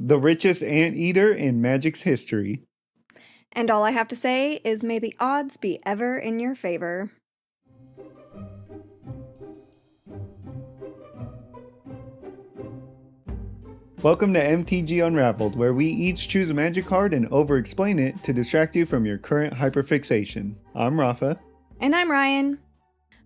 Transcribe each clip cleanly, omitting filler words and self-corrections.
the richest anteater in Magic's history. And all I have to say is may the odds be ever in your favor. Welcome to MTG Unraveled, where we each choose a Magic card and over-explain it to distract you from your current hyperfixation. I'm Rafa. And I'm Ryan.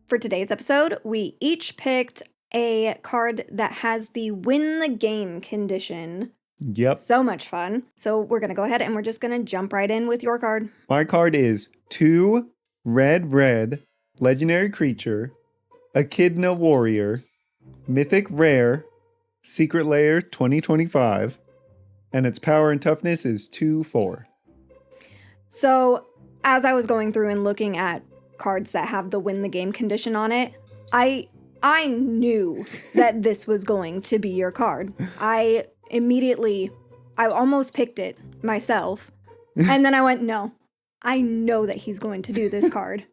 For today's episode, we each picked a card that has the win the game condition. Yep. So much fun. So we're going to go ahead and we're just going to jump right in with your card. My card is 2 red legendary creature, Echidna warrior, mythic rare, secret layer 2025, and its power and toughness is 2/4. So as I was going through and looking at cards that have the win the game condition on it, I knew that this was going to be your card. I almost picked it myself. And then I went, no, I know that he's going to do this card.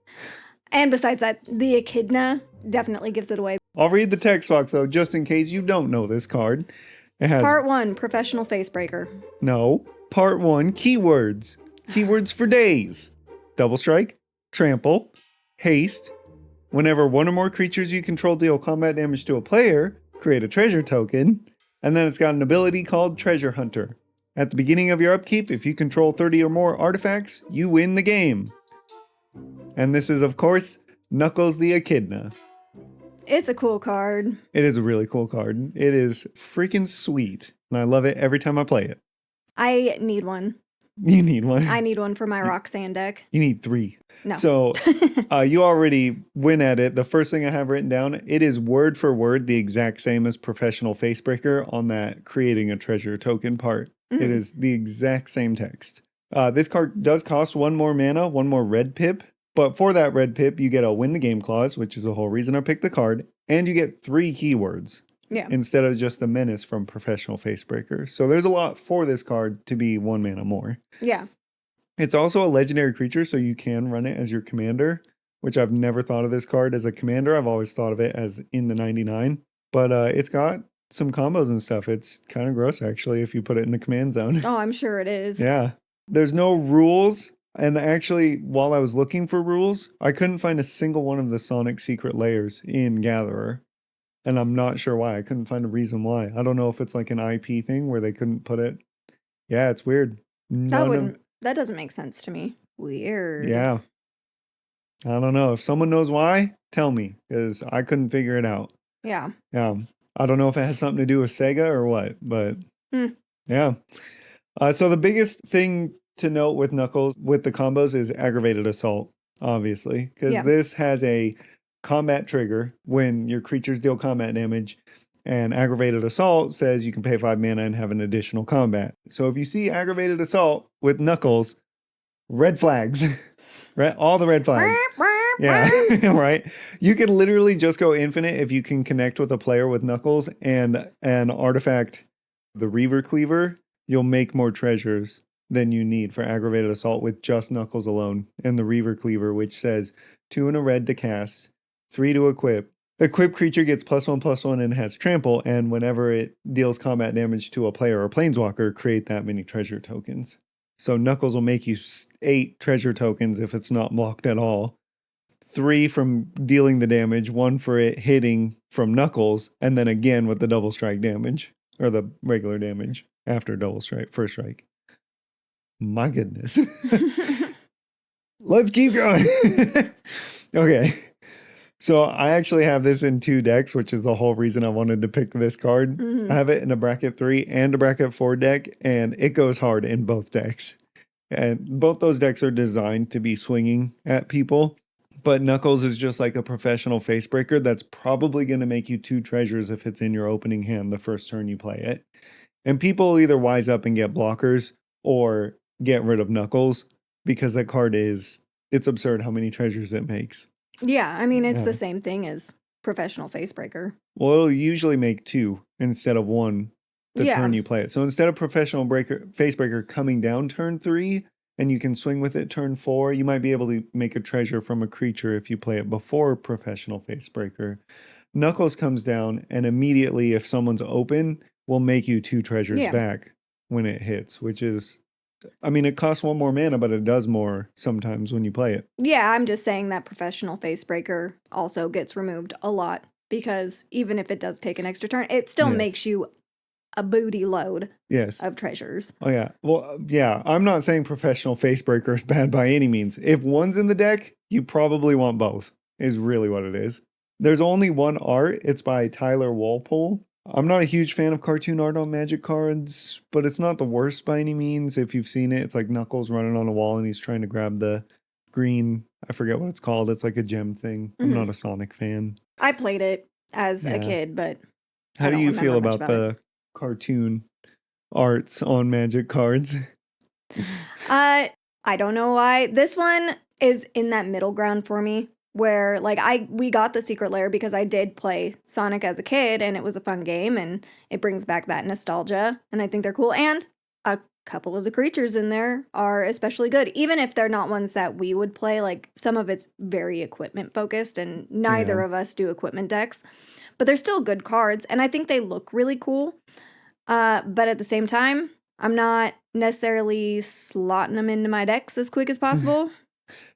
And besides that, the Echidna definitely gives it away. I'll read the text box though, just in case you don't know this card. It has Part 1, Professional Facebreaker. No. Part 1, keywords. Keywords for days. Double strike, trample, haste. Whenever one or more creatures you control deal combat damage to a player, create a treasure token. And then it's got an ability called Treasure Hunter. At the beginning of your upkeep, if you control 30 or more artifacts, you win the game. And this is, of course, Knuckles the Echidna. It's a cool card. It is a really cool card. It is freaking sweet. And I love it every time I play it. I need one. You need one. I need one for my Roxanne deck. You need 3. No. So you already win at it. The first thing I have written down, it is word for word the exact same as Professional Facebreaker on that creating a treasure token part. Mm-hmm. It is the exact same text. This card does cost 1 more mana, 1 more red pip. But for that red pip, you get a win the game clause, which is the whole reason I picked the card. And you get 3 keywords. Yeah. Instead of just the menace from Professional Facebreaker. So there's a lot for this card to be 1 mana more. Yeah. It's also a legendary creature, so you can run it as your commander, which I've never thought of this card as a commander. I've always thought of it as in the 99. But it's got some combos and stuff. It's kind of gross, actually, if you put it in the command zone. Oh, I'm sure it is. Yeah. There's no rules. And actually, while I was looking for rules, I couldn't find a single one of the Sonic secret layers in Gatherer. And I'm not sure why. I couldn't find a reason why. I don't know if it's like an IP thing where they couldn't put it. Yeah, it's weird. That doesn't make sense to me. Weird. Yeah. I don't know. If someone knows why, tell me, because I couldn't figure it out. Yeah. Yeah. I don't know if it has something to do with Sega or what, but yeah. So the biggest thing to note with Knuckles with the combos is aggravated assault, obviously, because this has a combat trigger when your creatures deal combat damage, and aggravated assault says you can pay 5 mana and have an additional combat. So if you see aggravated assault with Knuckles, red flags, right? All the red flags. Yeah, right. You can literally just go infinite if you can connect with a player with Knuckles and an artifact, the Reaver Cleaver. You'll make more treasures than you need for aggravated assault with just Knuckles alone. And the Reaver Cleaver, which says 2 and a red to cast, 3 to equip. Equipped creature gets +1/+1 and has trample, and whenever it deals combat damage to a player or planeswalker, create that many treasure tokens. So Knuckles will make you 8 treasure tokens if it's not blocked at all. 3 from dealing the damage, 1 for it hitting from Knuckles, and then again with the double strike damage, or the regular damage after double strike, first strike. My goodness. Let's keep going. Okay. So I actually have this in 2 decks, which is the whole reason I wanted to pick this card. Mm-hmm. I have it in a bracket 3 and a bracket 4 deck, and it goes hard in both decks. And both those decks are designed to be swinging at people. But Knuckles is just like a professional facebreaker that's probably going to make you 2 treasures if it's in your opening hand the first turn you play it. And people either wise up and get blockers or get rid of Knuckles because that card it's absurd how many treasures it makes. Yeah, I mean, it's the same thing as professional facebreaker. Well, it'll usually make 2 instead of 1 the turn you play it. So instead of professional facebreaker coming down turn 3, and you can swing with it turn 4, you might be able to make a treasure from a creature if you play it before professional facebreaker. Knuckles comes down, and immediately, if someone's open, will make you 2 treasures back. when it hits, which is, I mean, it costs 1 more mana, but it does more sometimes when you play it. Yeah, I'm just saying that Professional Facebreaker also gets removed a lot because even if it does take an extra turn, it still makes you a booty load of treasures. Oh, yeah. Well, yeah, I'm not saying Professional Facebreaker is bad by any means. If one's in the deck, you probably want both, is really what it is. There's only one art. It's by Tyler Walpole. I'm not a huge fan of cartoon art on Magic cards, but it's not the worst by any means. If you've seen it, it's like Knuckles running on a wall and he's trying to grab the green, I forget what it's called. It's like a gem thing. I'm not a Sonic fan. I played it as a kid, but how do you feel about the cartoon arts on Magic cards? I don't know why. This one is in that middle ground for me where like we got the Secret Lair because I did play Sonic as a kid and it was a fun game and it brings back that nostalgia and I think they're cool, and a couple of the creatures in there are especially good, even if they're not ones that we would play. Like some of it's very equipment focused and neither of us do equipment decks, but they're still good cards and I think they look really cool. But at the same time, I'm not necessarily slotting them into my decks as quick as possible.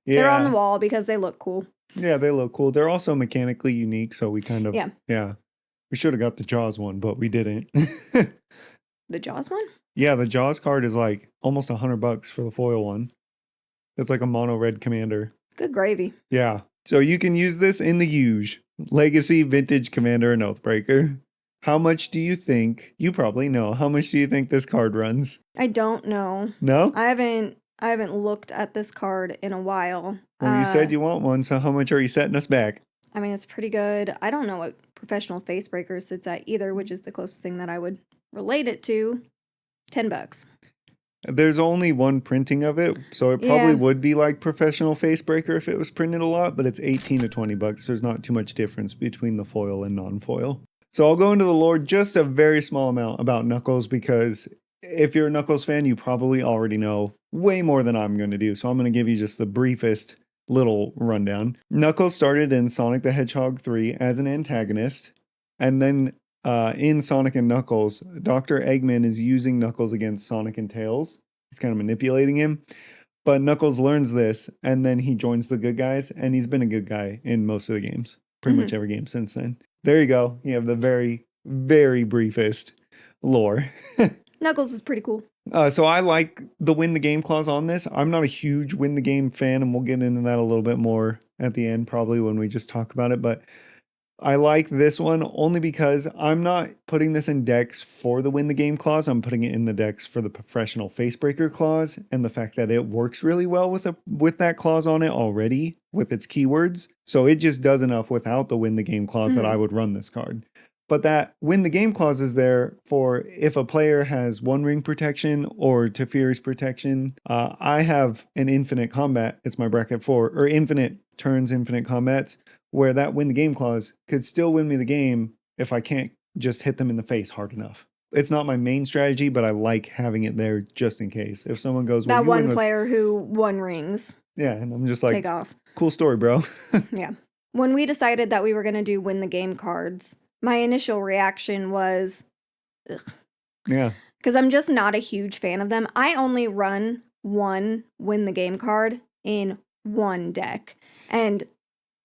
They're on the wall because they look cool. Yeah, they look cool. They're also mechanically unique, so we kind of we should have got the Jaws one, but we didn't. The Jaws one? Yeah, the Jaws card is like almost $100 for the foil one. It's like a mono red commander. Good gravy. Yeah. So you can use this in the huge Legacy, Vintage, Commander, and Oathbreaker. How much do you think, you probably know, how much do you think this card runs? I don't know. No? I haven't looked at this card in a while. Well, you said you want one, so how much are you setting us back? I mean, it's pretty good. I don't know what Professional Facebreaker sits at either, which is the closest thing that I would relate it to. $10. There's only one printing of it, so it probably would be like Professional Facebreaker if it was printed a lot, but it's $18 to $20. There's not too much difference between the foil and non-foil. So I'll go into the lore just a very small amount about Knuckles because if you're a Knuckles fan, you probably already know way more than I'm going to do. So I'm going to give you just the briefest little rundown. Knuckles started in Sonic the Hedgehog 3 as an antagonist. And then in Sonic and Knuckles, Dr. Eggman is using Knuckles against Sonic and Tails. He's kind of manipulating him. But Knuckles learns this and then he joins the good guys. And he's been a good guy in most of the games. Pretty much every game since then. There you go. You have the very, very briefest lore. Knuckles is pretty cool. So I like the win the game clause on this. I'm not a huge win the game fan, and we'll get into that a little bit more at the end, probably when we just talk about it. But I like this one only because I'm not putting this in decks for the win the game clause. I'm putting it in the decks for the Professional Facebreaker clause and the fact that it works really well with that clause on it already with its keywords. So it just does enough without the win the game clause that I would run this card. But that win the game clause is there for if a player has one ring protection or Teferi's protection. I have an infinite combat. It's my bracket 4, or infinite turns, infinite combats, where that win the game clause could still win me the game if I can't just hit them in the face hard enough. It's not my main strategy, but I like having it there just in case. If someone goes, well, that one player who won rings. Yeah, and I'm just like, take off. Cool story, bro. Yeah. When we decided that we were going to do win the game cards, my initial reaction was, ugh. Yeah. Because I'm just not a huge fan of them. I only run one win the game card in one deck. And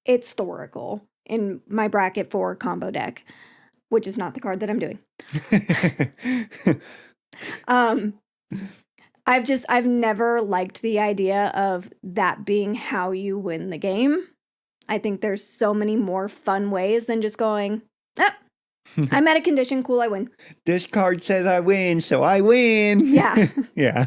it's Thoracle in my bracket 4 combo deck, which is not the card that I'm doing. I've never liked the idea of that being how you win the game. I think there's so many more fun ways than just going, I met a condition, cool, I win. This card says I win, so I win. Yeah. Yeah.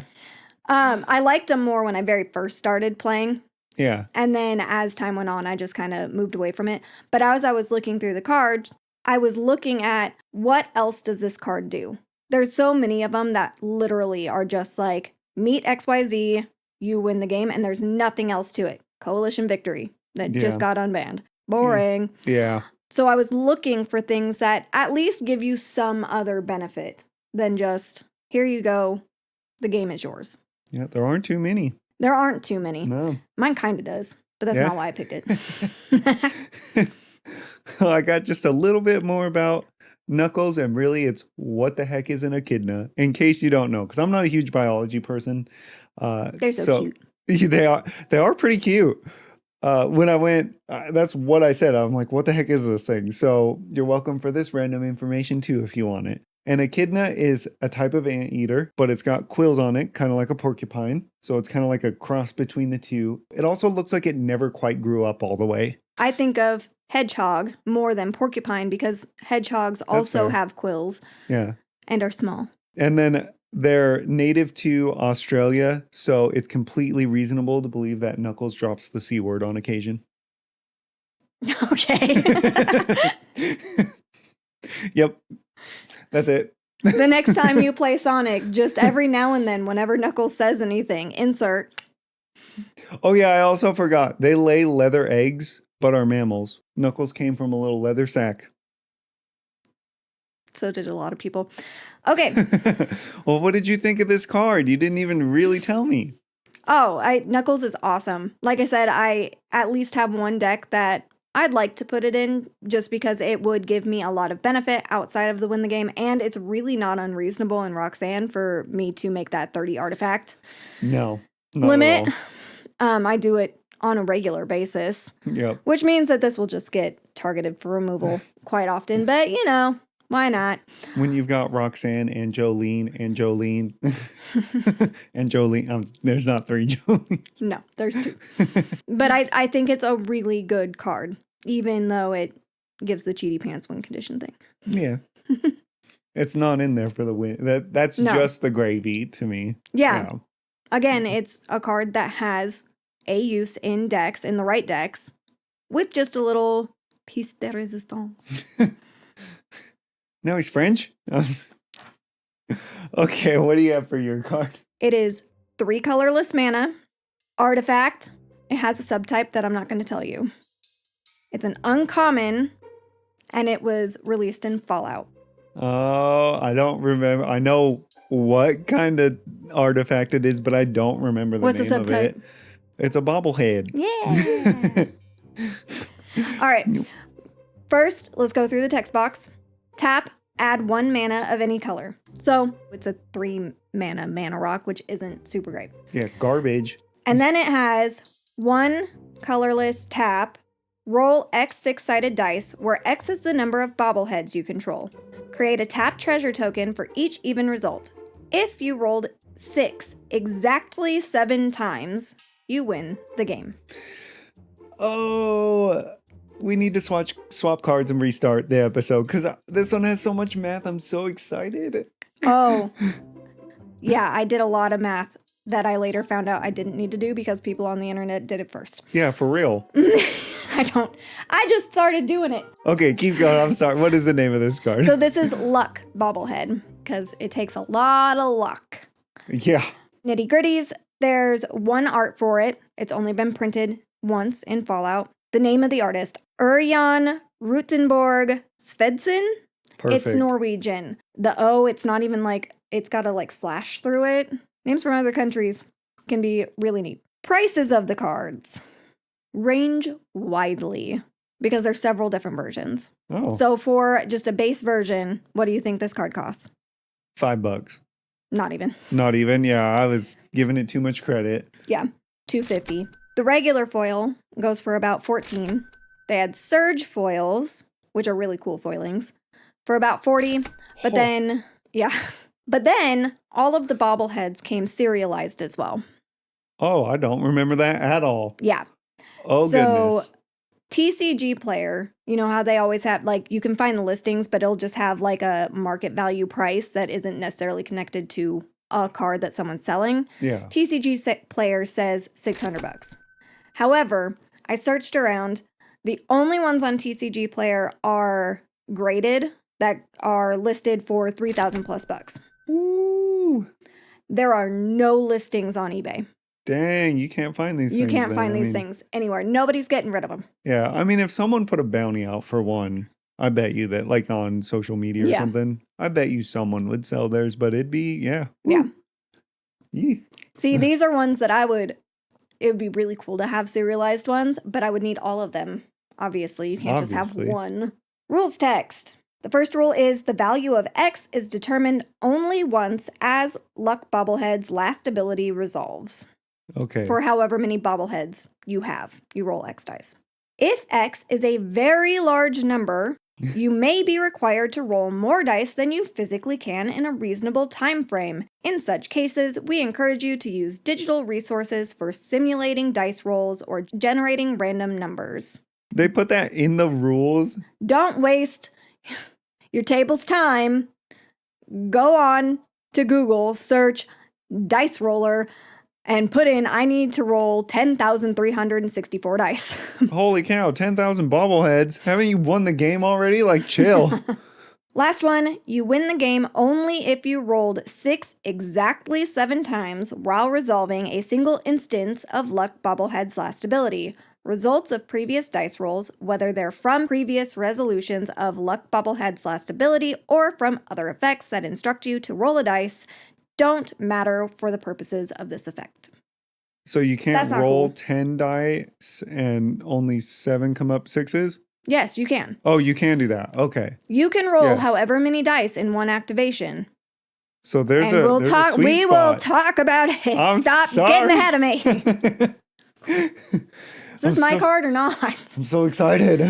I liked them more when I very first started playing. Yeah. And then as time went on, I just kind of moved away from it. But as I was looking through the cards, I was looking at what else does this card do? There's so many of them that literally are just like, meet XYZ, you win the game, and there's nothing else to it. Coalition victory that just got unbanned. Boring. Yeah. So I was looking for things that at least give you some other benefit than just, here you go, the game is yours. Yeah, there aren't too many. There aren't too many. No. Mine kind of does, but that's not why I picked it. I got just a little bit more about Knuckles, and really it's what the heck is an echidna, in case you don't know, because I'm not a huge biology person. They're so cute. They are pretty cute. When I went, that's what I said. I'm like, what the heck is this thing? So you're welcome for this random information too, if you want it. An echidna is a type of anteater, but it's got quills on it, kind of like a porcupine. So it's kind of like a cross between the two. It also looks like it never quite grew up all the way. I think of hedgehog more than porcupine because hedgehogs also have quills. Yeah. And are small. And then they're native to Australia, so it's completely reasonable to believe that Knuckles drops the C word on occasion. Okay. Yep. That's it. The next time you play Sonic, just every now and then, whenever Knuckles says anything, insert. Oh, yeah, I also forgot. They lay leather eggs, but are mammals. Knuckles came from a little leather sack. So did a lot of people. Okay. Well, what did you think of this card? You didn't even really tell me. Oh, Knuckles is awesome. Like I said, I at least have one deck that I'd like to put it in just because it would give me a lot of benefit outside of the win the game, and it's really not unreasonable in Roxanne for me to make that 30 artifact limit. I do it on a regular basis, which means that this will just get targeted for removal quite often, but you know, why not? When you've got Roxanne and Jolene and Jolene and Jolene, there's not 3 Jolenes. No, there's 2. But I think it's a really good card, even though it gives the cheaty pants win condition thing. Yeah. It's not in there for the win. That's just the gravy to me. Yeah. Again, it's a card that has a use in decks, in the right decks, with just a little piece de resistance. No, he's French? Okay, what do you have for your card? It is 3 colorless mana, artifact. It has a subtype that I'm not going to tell you. It's an uncommon, and it was released in Fallout. Oh, I don't remember. I know what kind of artifact it is, but I don't remember the name of it. It's a bobblehead. Yeah. All right. First, let's go through the text box. Tap, add 1 mana of any color. So it's a 3 mana rock, which isn't super great. Yeah, garbage. And then it has 1 colorless tap, roll X 6-sided dice, where X is the number of bobbleheads you control. Create a tap treasure token for each even result. If you rolled 6 exactly 7 times, you win the game. Oh, we need to swap cards and restart the episode because this one has so much math. I'm so excited. Oh, yeah, I did a lot of math that I later found out I didn't need to do because people on the internet did it first. Yeah, for real. I just started doing it. Okay, keep going. I'm sorry. What is the name of this card? So this is Luck Bobblehead because it takes a lot of luck. Yeah. Nitty gritties. There's 1 art for it. It's only been printed once in Fallout. The name of the artist, Ørjan Rutenborg Svendsen. Perfect. It's Norwegian. The O, it's not even like, it's got a slash through it. Names from other countries can be really neat. Prices of the cards range widely because there's several different versions. Oh. So for just a base version, what do you think this card costs? $5. Not even. Not even? Yeah, I was giving it too much credit. Yeah, $2.50. The regular foil goes for about $14. They had surge foils, which are really cool foilings, for about $40. But then, But then all of the bobbleheads came serialized as well. Oh, I don't remember that at all. Yeah. Oh, goodness. TCG Player, you know how they always have, you can find the listings, but it'll just have a market value price that isn't necessarily connected to a card that someone's selling. Yeah. TCG Player says $600. However, I searched around. The only ones on TCG Player are graded that are listed for $3,000 plus bucks. Ooh. There are no listings on eBay. Dang, you can't find these things. You can't find these things anywhere. Nobody's getting rid of them. Yeah, I mean, if someone put a bounty out for one, I bet you that, on social media or something, I bet you someone would sell theirs, but it'd be, yeah. Yeah. Yeah. See, these are ones that it would be really cool to have serialized ones, but I would need all of them. Obviously, you can't just have one. Rules text. The first rule is the value of X is determined only once as Luck Bobblehead's last ability resolves. Okay. For however many bobbleheads you have, you roll X dice. If X is a very large number, you may be required to roll more dice than you physically can in a reasonable time frame. In such cases, we encourage you to use digital resources for simulating dice rolls or generating random numbers. They put that in the rules? Don't waste your table's time. Go on to Google, search dice roller, and put in, I need to roll 10,364 dice. Holy cow, 10,000 bobbleheads. Haven't you won the game already? Like, chill. Last one, you win the game only if you rolled 6 exactly 7 times while resolving a single instance of Luck Bobblehead's last ability. Results of previous dice rolls, whether they're from previous resolutions of Luck Bobblehead's last ability or from other effects that instruct you to roll a dice, don't matter for the purposes of this effect. So you can't roll cool. 10 dice and only 7 come up 6s? Yes, you can. Oh, you can do that. Okay. You can roll Yes. however many dice in one activation. So there's and a we'll there's talk. a sweet We spot. will talk about it. I'm Stop sorry. getting ahead of me. Is this my card or not? I'm so excited.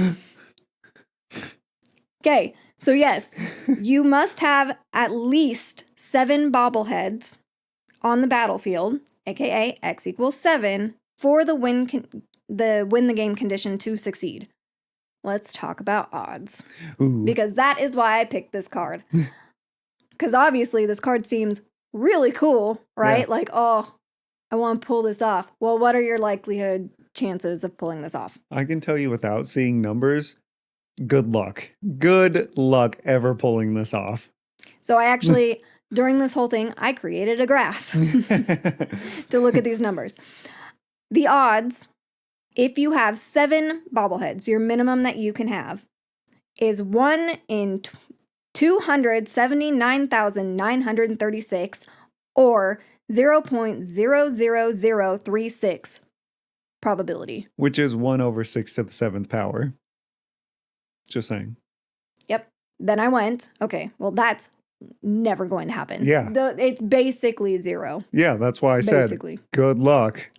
Okay, so yes, you must have at least 7 bobbleheads on the battlefield, aka X equals 7, for the win the game condition to succeed. Let's talk about odds. Ooh. Because that is why I picked this card. Because obviously this card seems really cool, right? Yeah. Like, oh, I want to pull this off. Well, what are your likelihood chances of pulling this off? I can tell you without seeing numbers, good luck. Good luck ever pulling this off. So I actually, during this whole thing, I created a graph to look at these numbers. The odds, if you have 7 bobbleheads, your minimum that you can have, is 1 in 279,936 or 0.00036 probability. Which is 1 over 6 to the 7th power. Just saying. Yep. Then I went, okay, well, that's never going to happen. Yeah. It's basically 0. Yeah, that's why I Basically. said good luck.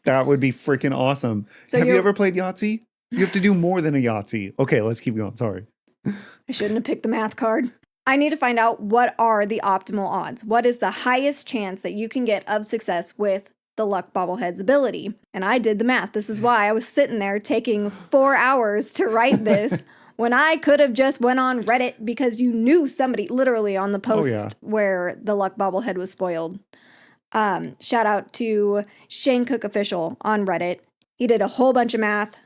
That would be freaking awesome. So Have you ever played Yahtzee? You have to do more than a Yahtzee. Okay, let's keep going. Sorry. I shouldn't have picked the math card. I need to find out what are the optimal odds. What is the highest chance that you can get of success with the Luck Bobblehead's ability? And I did the math. This is why I was sitting there taking 4 hours to write this when I could have just went on Reddit because you knew somebody literally on the post where the Luck Bobblehead was spoiled. Shout out to Shane Cook Official on Reddit. He did a whole bunch of math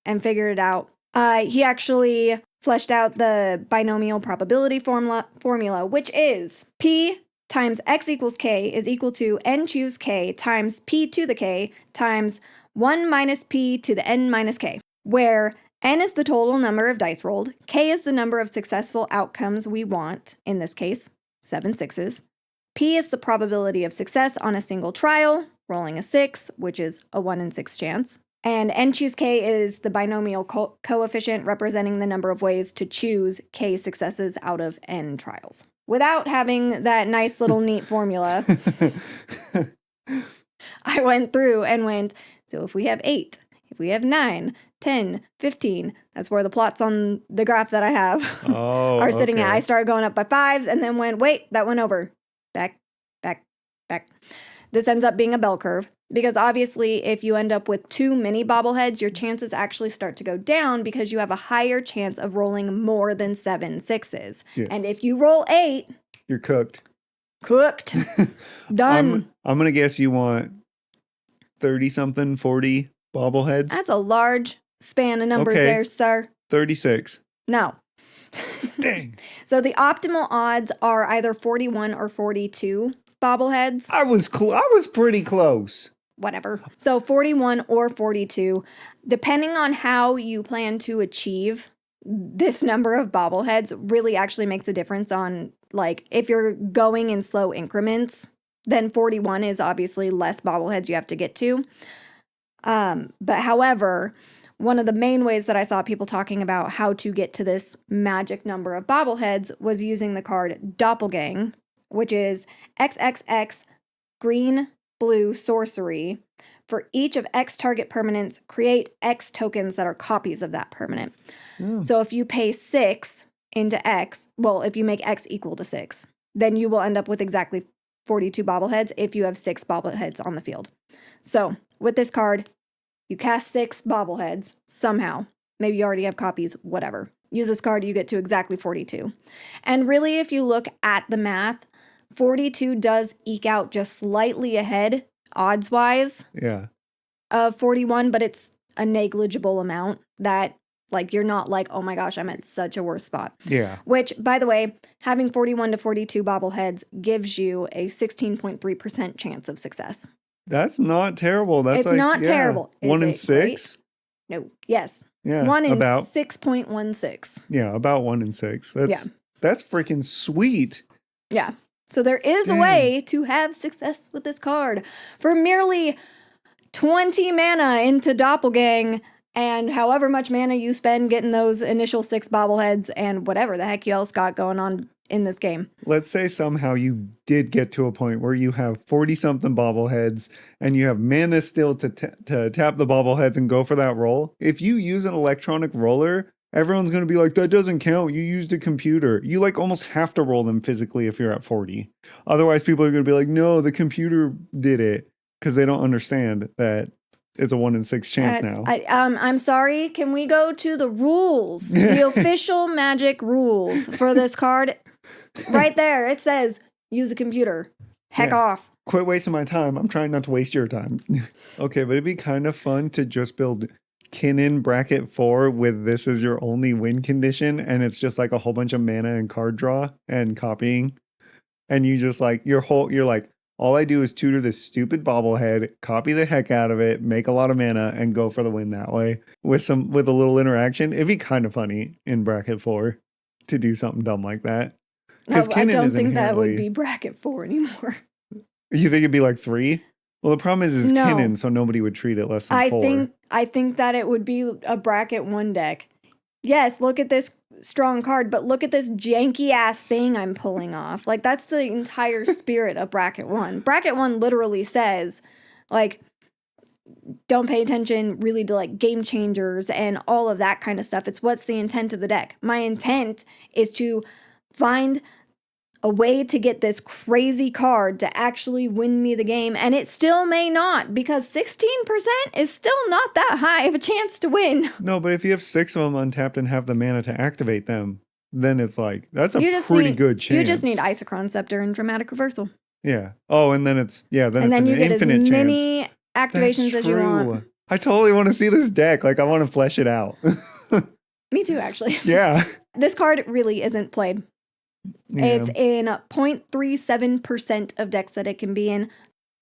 and figured it out. He actually fleshed out the binomial probability formula, which is P times X equals K is equal to N choose K times P to the K times 1 minus P to the N minus K, where N is the total number of dice rolled, K is the number of successful outcomes we want, in this case, 7 6s. P is the probability of success on a single trial, rolling a 6, which is a 1 in 6 chance. And N choose K is the binomial coefficient representing the number of ways to choose K successes out of N trials. Without having that nice little neat formula, I went through and went, so if we have 8, if we have 9, 10, 15, that's where the plots on the graph that I have are sitting at. I started going up by 5s and then went, wait, that went over. Back. This ends up being a bell curve because obviously if you end up with too many bobbleheads, your chances actually start to go down because you have a higher chance of rolling more than 7 6s. Yes. And if you roll 8, you're cooked. Done. I'm going to guess you want 30-something, 40 bobbleheads. That's a large span of numbers there, sir. 36. No. Dang. So the optimal odds are either 41 or 42 bobbleheads. I was pretty close. Whatever. So 41 or 42, depending on how you plan to achieve this number of bobbleheads really actually makes a difference on, like, if you're going in slow increments, then 41 is obviously less bobbleheads you have to get to. But however, one of the main ways that I saw people talking about how to get to this magic number of bobbleheads was using the card Doppelgang, which is XXX green, blue sorcery. For each of X target permanents, create X tokens that are copies of that permanent. So if you pay 6 into X, well, if you make X equal to 6, then you will end up with exactly 42 bobbleheads if you have 6 bobbleheads on the field. So with this card, you cast 6 bobbleheads somehow. Maybe you already have copies, whatever. Use this card, you get to exactly 42. And really, if you look at the math, 42 does eke out just slightly ahead, odds-wise, of 41, but it's a negligible amount that, like, you're not like, oh my gosh, I'm at such a worse spot. Yeah. Which, by the way, having 41 to 42 bobbleheads gives you a 16.3% chance of success. That's not terrible. That's it's not terrible. 1 in 6? Great? No. Yes. Yeah. 1 in about 6.16. Yeah, about 1 in 6. That's freaking sweet. Yeah. So there is a way to have success with this card. For merely 20 mana into Doppelgang, and however much mana you spend getting those initial 6 bobbleheads and whatever the heck you else got going on in this game. Let's say somehow you did get to a point where you have 40-something bobbleheads and you have mana still to tap the bobbleheads and go for that roll. If you use an electronic roller, everyone's going to be like, that doesn't count. You used a computer. You like almost have to roll them physically if you're at 40. Otherwise, people are going to be like, no, the computer did it, because they don't understand that it's a 1 in 6 chance now. I'm sorry. Can we go to the rules? The official Magic rules for this card? Right there. It says, use a computer. Heck off. Quit wasting my time. I'm trying not to waste your time. Okay, but it'd be kind of fun to just build Kinnan bracket 4 with this as your only win condition, and it's just like a whole bunch of mana and card draw and copying. And you just like, you're like, all I do is tutor this stupid bobblehead, copy the heck out of it, make a lot of mana, and go for the win that way with a little interaction. It'd be kind of funny in bracket 4 to do something dumb like that. I don't think that would be bracket 4 anymore. You think it'd be like 3? Well, the problem is no. Kinnan, so nobody would treat it less than 4. I think that it would be a bracket 1 deck. Yes, look at this strong card, but look at this janky ass thing I'm pulling off. Like, that's the entire spirit of bracket 1. Bracket 1 literally says, like, don't pay attention really to like game changers and all of that kind of stuff. It's what's the intent of the deck. My intent is to find a way to get this crazy card to actually win me the game, and it still may not, because 16% is still not that high of a chance to win. No, but if you have 6 of them untapped and have the mana to activate them, then it's like, that's a pretty good chance. You just need Isochron Scepter and Dramatic Reversal. Yeah. Oh, and then it's then and it's then an you get infinite as chance. many activations as you want. I totally want to see this deck. Like, I want to flesh it out. Me too, actually. Yeah. This card really isn't played. Yeah. It's in 0.37% of decks that it can be in.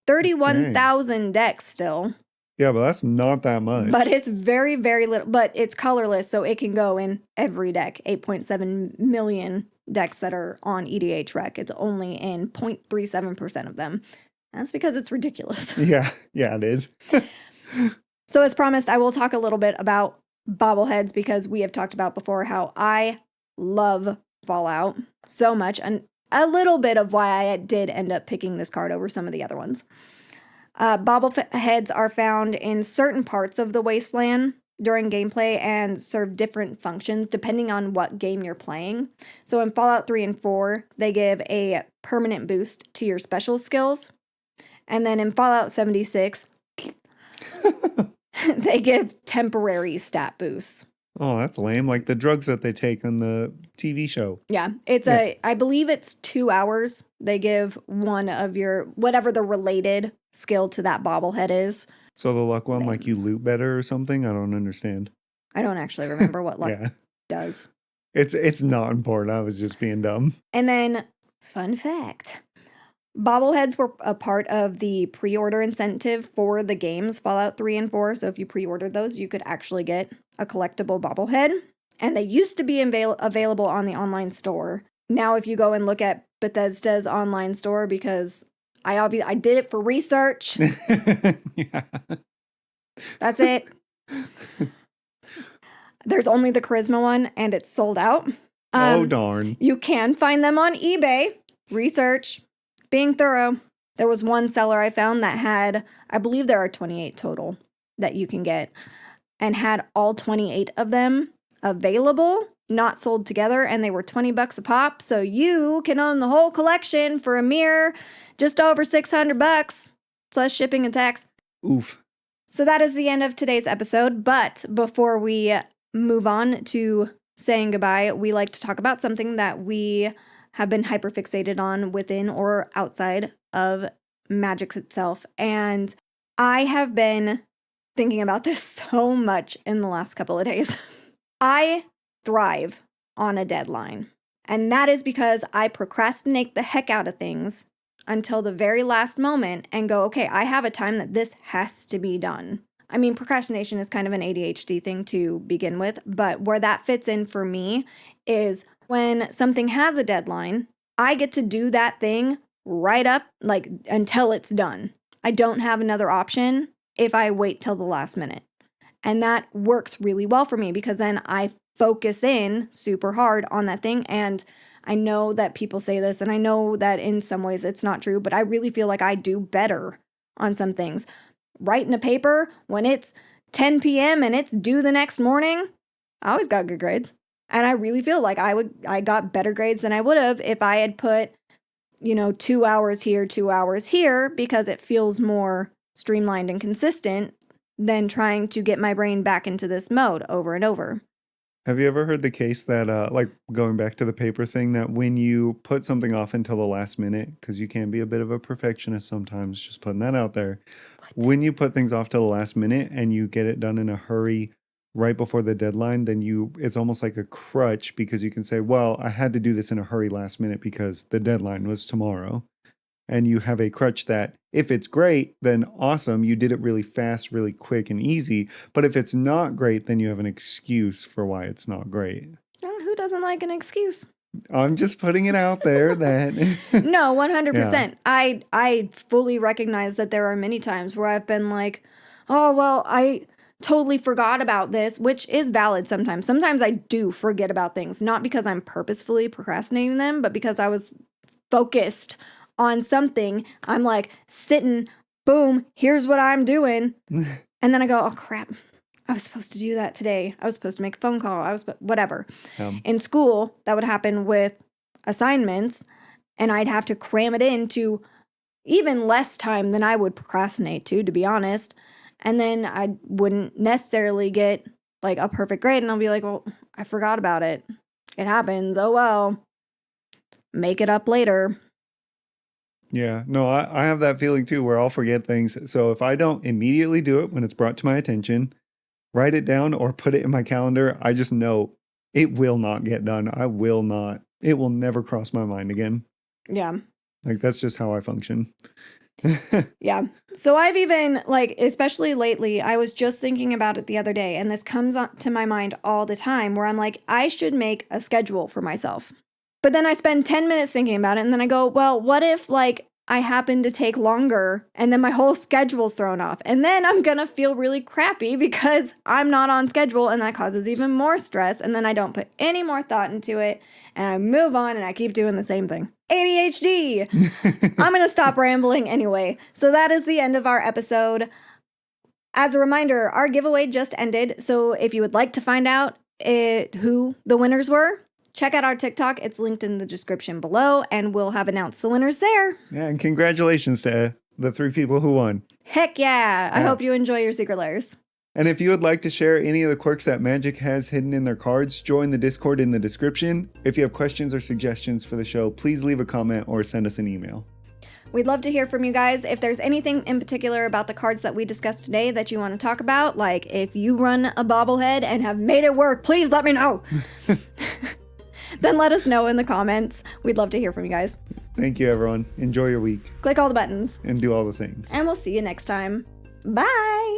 31,000 decks still. Yeah, but that's not that much. But it's very, very little. But it's colorless, so it can go in every deck. 8.7 million decks that are on EDH Rec. It's only in 0.37% of them. That's because it's ridiculous. Yeah, it is. So as promised, I will talk a little bit about bobbleheads, because we have talked about before how I love Fallout so much, and a little bit of why I did end up picking this card over some of the other ones. Bobbleheads are found in certain parts of the wasteland during gameplay and serve different functions depending on what game you're playing. So in Fallout 3 and 4, they give a permanent boost to your special skills. And then in Fallout 76, they give temporary stat boosts. Oh, that's lame. Like the drugs that they take on the TV show. Yeah. I believe it's 2 hours. They give one of your, whatever the related skill to that bobblehead is. So the luck one, like you loot better or something? I don't understand. I don't actually remember what luck does. It's not important. I was just being dumb. And then, fun fact. Bobbleheads were a part of the pre-order incentive for the games Fallout 3 and 4. So if you pre-ordered those, you could actually get a collectible bobblehead. And they used to be available on the online store. Now if you go and look at Bethesda's online store, because I did it for research. Yeah. That's it. There's only the Charisma one, and it's sold out. Oh, darn. You can find them on eBay. Research. Being thorough. There was one seller I found that had, I believe there are 28 total that you can get, and had all 28 of them available, not sold together, and they were $20 a pop. So you can own the whole collection for a mere just over $600 plus shipping and tax. Oof. So that is the end of today's episode. But before we move on to saying goodbye, we like to talk about something that we have been hyperfixated on within or outside of Magic itself. And I have been thinking about this so much in the last couple of days. I thrive on a deadline. And that is because I procrastinate the heck out of things until the very last moment and go, okay, I have a time that this has to be done. I mean, procrastination is kind of an ADHD thing to begin with, but where that fits in for me is when something has a deadline, I get to do that thing right up, like, until it's done. I don't have another option if I wait till the last minute. And that works really well for me because then I focus in super hard on that thing. And I know that people say this, and I know that in some ways it's not true, but I really feel like I do better on some things. Writing a paper when it's 10 p.m. and it's due the next morning, I always got good grades. And I really feel like I got better grades than I would have if I had put, 2 hours here, 2 hours here, because it feels more streamlined and consistent than trying to get my brain back into this mode over and over. Have you ever heard the case that, like going back to the paper thing, that when you put something off until the last minute, because you can be a bit of a perfectionist sometimes, just putting that out there, when you put things off till the last minute and you get it done in a hurry right before the deadline, then it's almost like a crutch because you can say, well, I had to do this in a hurry last minute because the deadline was tomorrow. And you have a crutch that if it's great, then awesome. You did it really fast, really quick and easy. But if it's not great, then you have an excuse for why it's not great. Who doesn't like an excuse? I'm just putting it out there that... No, 100%. Yeah. I fully recognize that there are many times where I've been like, oh, well, I totally forgot about this, which is valid sometimes. Sometimes I do forget about things, not because I'm purposefully procrastinating them, but because I was focused on something. I'm like sitting, boom, here's what I'm doing. And then I go, oh crap, I was supposed to do that today. I was supposed to make a phone call. Whatever. In school, that would happen with assignments, and I'd have to cram it into even less time than I would procrastinate to be honest. And then I wouldn't necessarily get like a perfect grade, and I'll be like, well, I forgot about it. It happens. Oh well. Make it up later. Yeah, no, I have that feeling too where I'll forget things. So if I don't immediately do it when it's brought to my attention, write it down or put it in my calendar, I just know it will not get done. It will never cross my mind again. Yeah. Like that's just how I function. Yeah. So I've even, like, especially lately, I was just thinking about it the other day, and this comes to my mind all the time where I'm like, I should make a schedule for myself. But then I spend 10 minutes thinking about it, and then I go, well, what if, like, I happen to take longer, and then my whole schedule's thrown off? And then I'm gonna feel really crappy because I'm not on schedule, and that causes even more stress, and then I don't put any more thought into it, and I move on, and I keep doing the same thing. ADHD! I'm gonna stop rambling anyway. So that is the end of our episode. As a reminder, our giveaway just ended, so if you would like to find out who the winners were, check out our TikTok. It's linked in the description below, and we'll have announced the winners there. Yeah, and congratulations to the 3 people who won. Heck yeah. I hope you enjoy your secret layers. And if you would like to share any of the quirks that Magic has hidden in their cards, join the Discord in the description. If you have questions or suggestions for the show, please leave a comment or send us an email. We'd love to hear from you guys. If there's anything in particular about the cards that we discussed today that you want to talk about, like if you run a bobblehead and have made it work, please let me know. Then let us know in the comments. We'd love to hear from you guys. Thank you, everyone. Enjoy your week. Click all the buttons. And do all the things. And we'll see you next time. Bye.